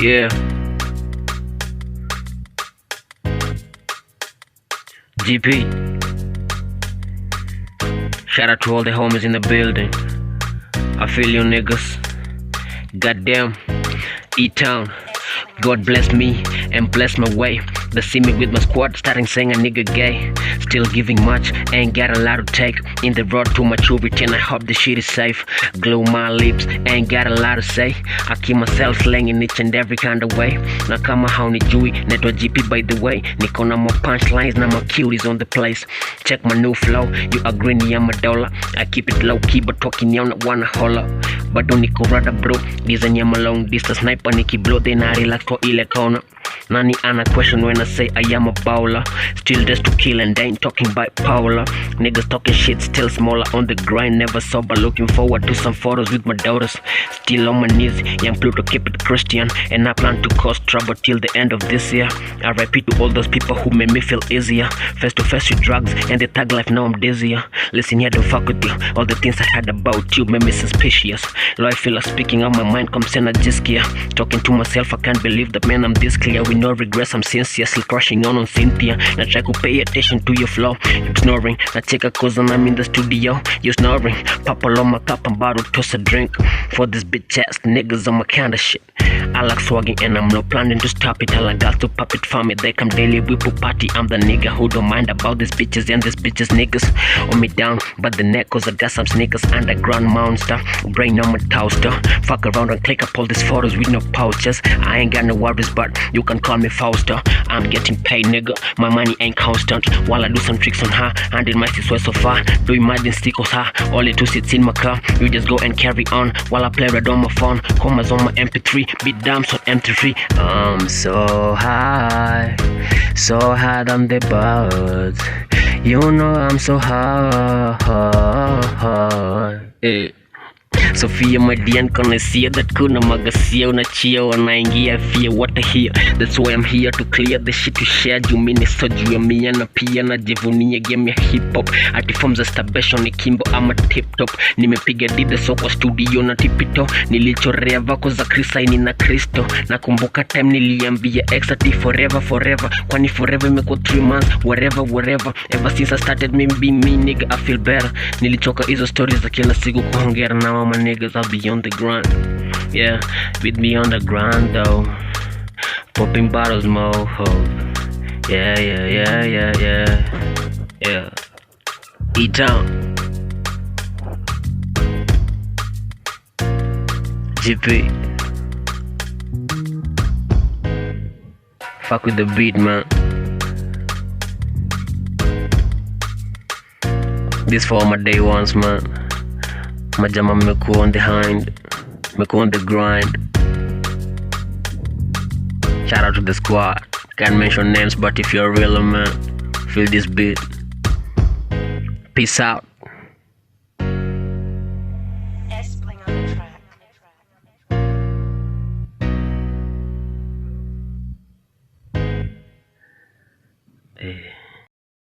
Yeah. GP. Shout out to all the homies in the building. I feel you niggas. Goddamn. E-Town. God bless me and bless my way. They see me with my squad starting saying a nigga gay. Still giving much, ain't got a lot to take. In the road to maturity and I hope the shit is safe. Glue my lips, ain't got a lot to say. I keep myself slanging each and every kind of way. Na kama haunijui, netwa GP by the way. Niko na more punchlines na my cuties on the place. Check my new flow, you agree ni I'm a dollar. I keep it low key but talking yao na wanna holla. Bado niko rada bro, design ya long distance sniper niki blow then I relax for ile corner. Nani ana question when I say I am a bowler. Still just to kill and they ain't talking bipolar. Niggas talking shit still smaller on the grind. Never sober, looking forward to some photos with my daughters. Still on my knees, young Pluto keep it Christian. And I plan to cause trouble till the end of this year. I repeat to all those people who made me feel easier. Face to face with drugs and the thug life, now I'm dizzier. Listen here, don't fuck with you. All the things I heard about you made me suspicious. Low I feel like speaking out my mind comes in a gear. Talking to myself, I can't believe that man I'm this clear. With no regrets, I'm sincerely crushing on Cynthia. Now try to pay attention to your flow. You snoring, now check a cause and I'm in the studio. You snoring, pop on my cup and bottle, toss a drink. For this bitch ass niggas on my kind of shit. I like swagging and I'm not planning to stop it. All I got to pop it for me. They come daily, we put party. I'm the nigga who don't mind about these bitches and these bitches niggas. On me down, but the neck cause I got some sneakers. Underground monster, brain on my toaster. Fuck around and click up all these photos with no pouches. I ain't got no worries, but you can call me Fauster. I'm getting paid, nigga. My money ain't constant. While I do some tricks on her, and in my sweat so far. Doing my didn't stick with her. Only two seats in my car. You just go and carry on while I play red on my phone. Commas on my MP3. Beat dumps on MT3. I'm so high on the birds. You know I'm so high. Hey. Sophia Madian connoisseur that kuna magasia unachia wanaingia fear what I hear. That's why I'm here to clear the shit to share. Jumini so juu ya mia na pia na jivunia game ya hip hop. Ati forms za stabation ni kimbo ama tip top. Nimepiga dida so kwa studio na tipito. Nilichorea vako za Krisaini na Kristo. Nakumbuka time niliambia XT forever. Kwani forever imekuwa 3 months wherever. Ever since I started me being me nigga I feel better. Nilichoka hizo stories za kila siku kuongera na all my niggas, I'll be on the grind. Yeah, with me on the grind though. Popping bottles, moho. Yeah. E-Town. GP. Fuck with the beat, man. This for all my day ones, man. Majama mmekuwa on the hind, mmekuwa on the grind. Shout out to the squad. Can't mention names, but if you're a real man, feel this beat. Peace out.